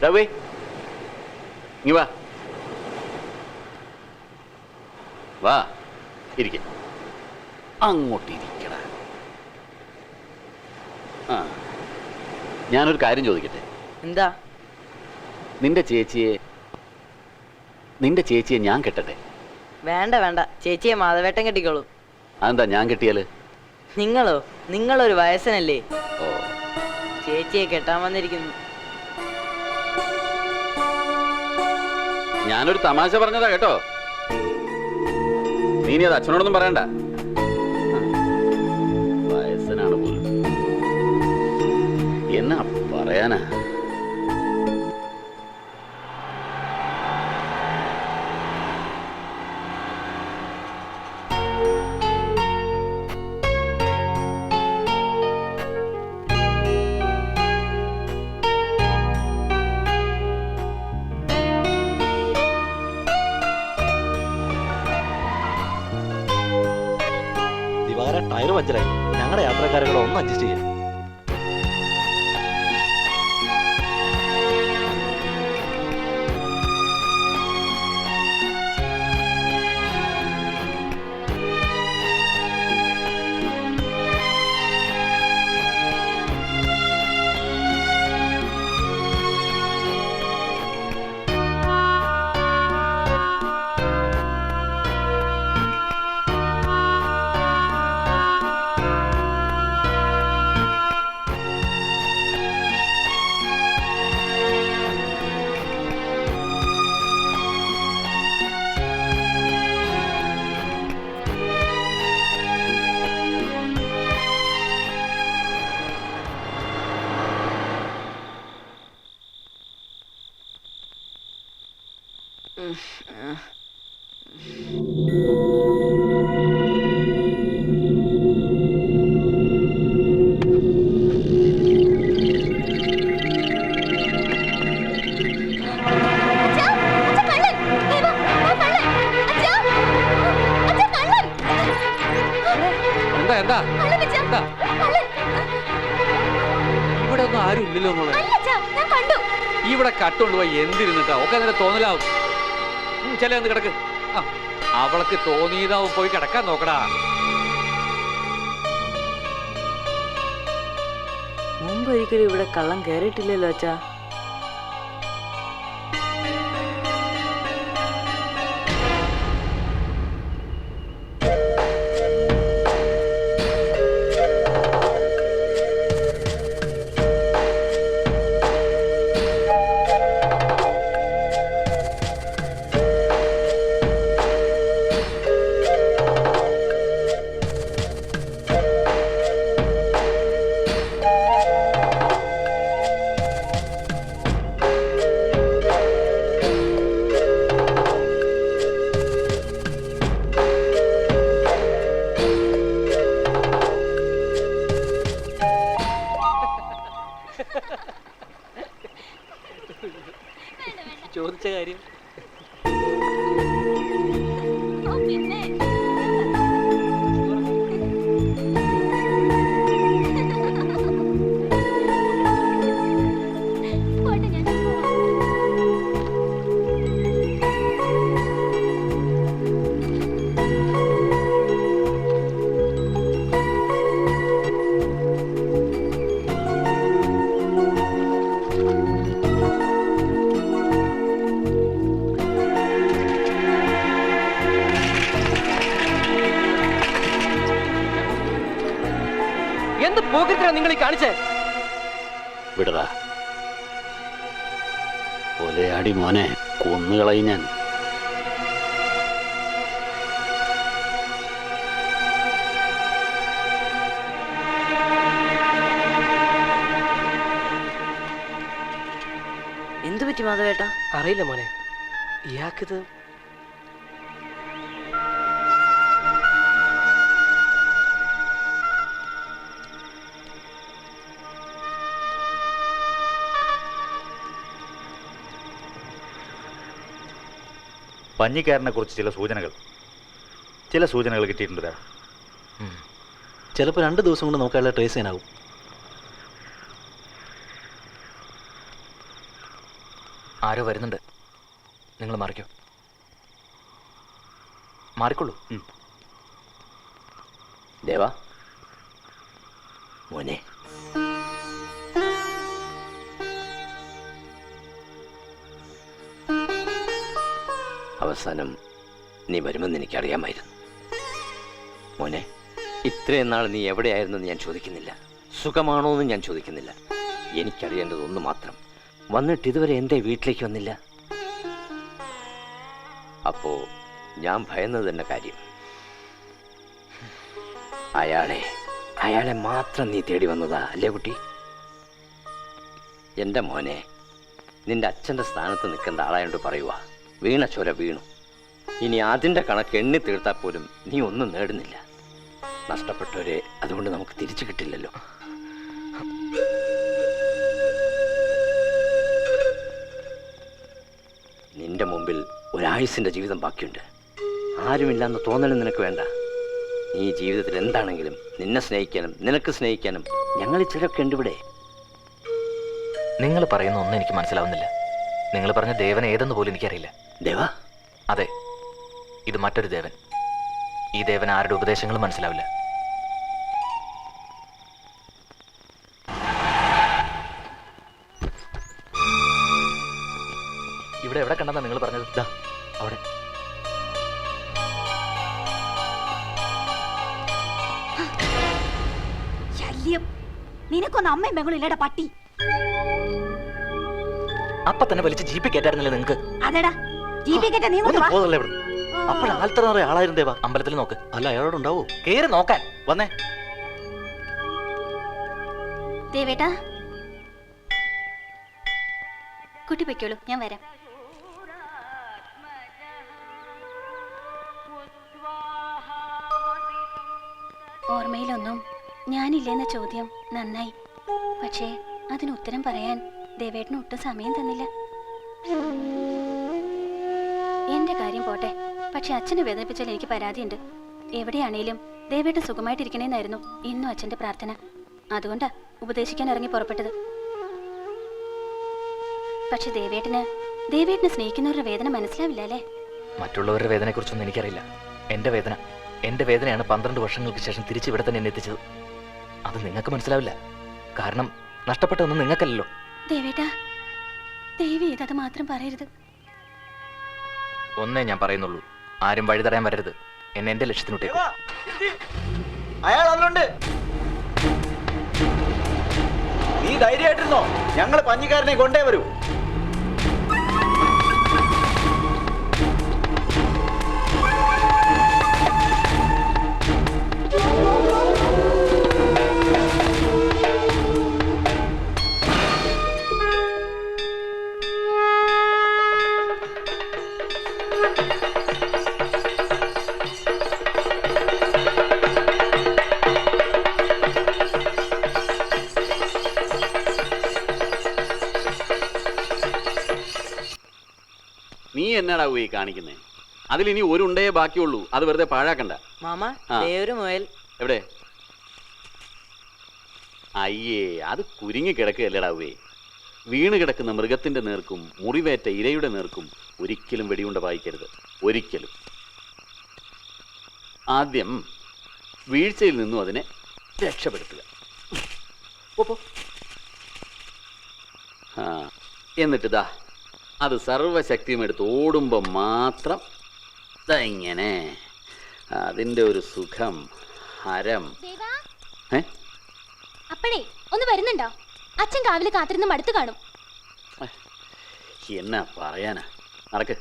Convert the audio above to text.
രവി ഇങ്ങ് വാ വാ ഇരിക്ക. അങ്ങോട്ടിരിക്കട. ആ, ഞാനൊരു കാര്യം ചോദിക്കട്ടെ? എന്താ? നിന്റെ ചേച്ചിയെ ഞാൻ കെട്ടട്ടെ? വേണ്ട വേണ്ട, ചേച്ചിയെ മാധവേട്ടൻ കെട്ടിക്കോളൂ. അതെന്താ ഞാൻ കെട്ടിയാല്? നിങ്ങളൊരു വയസ്സനല്ലേ? ഓ, ചേച്ചിയെ കെട്ടാൻ വന്നിരിക്കുന്നു. ഞാനൊരു തമാശ പറഞ്ഞതാ കേട്ടോ. നീ അത് അച്ഛനോടൊന്നും പറയണ്ട. വയസ്സനാണ് പോലും. എന്നാ പറയാനാ? ടയർ പഞ്ചറായി. ഞങ്ങളുടെ യാത്രക്കാരെ കൂടെ ഒന്ന് അഡ്ജസ്റ്റ് ചെയ്യാം. ഇവിടെ ഒന്നും ആരും ഇല്ലല്ലോ മോളെ. ഇവിടെ കട്ടുകൊണ്ടുപോയി എന്തിരുന്നിട്ടാ ഒക്കെ അങ്ങനെ തോന്നലാവും. ചില ഒന്ന് കിടക്ക്. അവൾക്ക് തോന്നിയതാവും, പോയി കിടക്കാൻ നോക്കടാ. മുമ്പ് ഒരിക്കലും ഇവിടെ കള്ളം കയറിയിട്ടില്ലല്ലോ അച്ഛാ. ചോദിച്ച കാര്യം എന്ത് പോകത്തിനാ നിങ്ങൾ ഈ കാണിച്ചേ? വിടടാ, ഒലയാടി മോനെ, കൊന്നുകളയും ഞാൻ. എന്തു പറ്റി മാധവേട്ടാ? അറിയില്ല മോനെ, ഇയാൾക്കിത് പഞ്ഞിക്കാരനെ കുറിച്ച് ചില സൂചനകൾ കിട്ടിയിട്ടുണ്ട്. ചിലപ്പോൾ 2 ദിവസം കൊണ്ട് നമുക്ക് അയാളെ ട്രേസ് ചെയ്യാനാവും. ആരോ വരുന്നുണ്ട്. നിങ്ങൾ മാറിക്കോ. മാറിക്കൊള്ളൂ. ദേവാ മോനെ, അവസാനം നീ വരുമെന്ന് എനിക്കറിയാമായിരുന്നു. മോനെ, ഇത്രയും നാൾ നീ എവിടെയായിരുന്നെന്ന് ഞാൻ ചോദിക്കുന്നില്ല, സുഖമാണോ എന്ന് ഞാൻ ചോദിക്കുന്നില്ല. എനിക്കറിയേണ്ടത് ഒന്ന് മാത്രം, വന്നിട്ട് ഇതുവരെ എന്തേ വീട്ടിലേക്ക് വന്നില്ല? അപ്പോ ഞാൻ ഭയന്നത് തന്നെ കാര്യം. അയാളെ മാത്രം നീ തേടി വന്നതാ അല്ലേ കുട്ടി? എൻ്റെ മോനെ, നിന്റെ അച്ഛൻ്റെ സ്ഥാനത്ത് നിൽക്കേണ്ട ആളായോണ്ട് പറയുക, വീണ ചോര വീണു. ഇനി അതിൻ്റെ കണക്ക് എണ്ണി തീർത്താൽ പോലും നീ ഒന്നും നേടുന്നില്ല. നഷ്ടപ്പെട്ടവരെ അതുകൊണ്ട് നമുക്ക് തിരിച്ചു കിട്ടില്ലല്ലോ. നിന്റെ മുമ്പിൽ ഒരായുസിൻ്റെ ജീവിതം ബാക്കിയുണ്ട്. ആരുമില്ലാന്ന് തോന്നലും നിനക്ക് വേണ്ട. നീ ജീവിതത്തിൽ എന്താണെങ്കിലും നിന്നെ സ്നേഹിക്കാനും നിനക്ക് സ്നേഹിക്കാനും ഞങ്ങൾ ചിലരൊക്കെ ഉണ്ട് ഇവിടെ. നിങ്ങൾ പറയുന്ന ഒന്നും എനിക്ക് മനസ്സിലാവുന്നില്ല. നിങ്ങൾ പറഞ്ഞ ദേവൻ ഏതെന്ന് പോലും എനിക്കറിയില്ല. ദേവാ? അതെ, ഇത് മറ്റൊരു ദേവൻ. ഈ ദേവൻ ആരുടെ ഉപദേശങ്ങളും മനസ്സിലാവില്ല. ഇവിടെ എവിടെ കണ്ടെന്നാ നിങ്ങൾ പറഞ്ഞത്? ദാ അവിടെ. ശല്യം! നിനക്കൊന്ന് അമ്മയും പെങ്ങളും ഇല്ലടാ പട്ടി. അപ്പൊ തന്നെ വലിച്ച് ജീപ്പ് കയറ്റായിരുന്നില്ലേ നിങ്ങൾക്ക്? അതെടാ, ജീപ്പി കയറ്റാ നീ ഇങ്ങോട്ട് വാ. പോതല്ലേ ഇവിടെ. അപ്പോഴാൽത്തറ ആളായിരുന്നു ദേവാ. അമ്പലത്തിൽ നോക്ക്. അല്ല, അയാളോടുണ്ടാവോ? കേറി നോക്കാൻ. വന്നേ. ദേവേട്ടാ, കുട്ടി പൊയ്ക്കോളൂ, ഞാൻ വരാം. ഓർമ്മയിലൊന്നും ഞാനില്ലെന്ന ചോദ്യം നന്നായി. പക്ഷേ അതിന് ഉത്തരം പറയാൻ ദേവേട്ടന് ഒട്ടും സമയം തന്നില്ല. എന്റെ കാര്യം പോട്ടെ, പക്ഷെ അച്ഛനെ വേദനിപ്പിച്ചാൽ എനിക്ക് പരാതിയുണ്ട്. എവിടെയാണേലും ദേവേട്ടൻ സുഖമായിട്ടിരിക്കണേന്നായിരുന്നു ഇന്നും അച്ഛന്റെ പ്രാർത്ഥന. അതുകൊണ്ടാ ഉപദേശിക്കാൻ ഇറങ്ങി പുറപ്പെട്ടത്. പക്ഷെ ദേവേട്ടനെ സ്നേഹിക്കുന്നവരുടെ വേദന മനസ്സിലാവില്ല അല്ലേ? മറ്റുള്ളവരുടെ വേദനയെ കുറിച്ചൊന്നും എനിക്കറിയില്ല. എന്റെ വേദനയാണ് 12 വർഷങ്ങൾക്ക് ശേഷം തിരിച്ച് ഇവിടെ തന്നെ എന്നെ എത്തിച്ചത്. അത് നിങ്ങൾക്ക് മനസ്സിലാവില്ല, കാരണം നഷ്ടപ്പെട്ടതൊന്നും നിങ്ങൾക്കല്ലല്ലോ. ദേവേട്ടാ, ദേവി ഇതത് മാത്രം പറയരുത്. ഒന്നേ ഞാൻ പറയുന്നുള്ളൂ, ആരും വഴി തടയാൻ വരരുത്. എന്നെ എന്റെ ലക്ഷ്യത്തിനുട്ടേക്കും. അയാൾ അതിലുണ്ട്. നീ ധൈര്യമായിട്ടിരുന്നോ, ഞങ്ങൾ പഞ്ഞിക്കാരനെ കൊണ്ടേ വരൂ. നീ എന്നാടാ പോയി കാണിക്കുന്നേ? അതിലിനി ഒരു ഉണ്ടേ ബാക്കിയുള്ളൂ, അത് വെറുതെ പാഴാക്കണ്ട. മാമ, ആ. ദേ ഒരു മുയൽ. എവിടെ? അയ്യേ, അത് കുരുങ്ങി കിടക്കുകയല്ലേടാവേ. വീണ് കിടക്കുന്ന മൃഗത്തിന്റെ നേർക്കും മുറിവേറ്റ ഇരയുടെ നേർക്കും ഒരിക്കലും വെടിയുണ്ട പായിക്കരുത്, ഒരിക്കലും. ആദ്യം വീഴ്ചയിൽ നിന്നും അതിനെ രക്ഷപ്പെടുത്തുക. എന്നിട്ട് ദാ അത് സർവശക്തിയും എടുത്ത് ഓടുമ്പോൾ മാത്രം ഇങ്ങനെ അതിൻ്റെ ഒരു സുഖം, ഹരം. അപ്പഴേ ഒന്ന് വരുന്നുണ്ടോ? അച്ഛൻ കാവിലെ കാത്തിരുന്ന് മടുത്തു കാണും. എന്നാ പറയാനാ, നടക്ക്.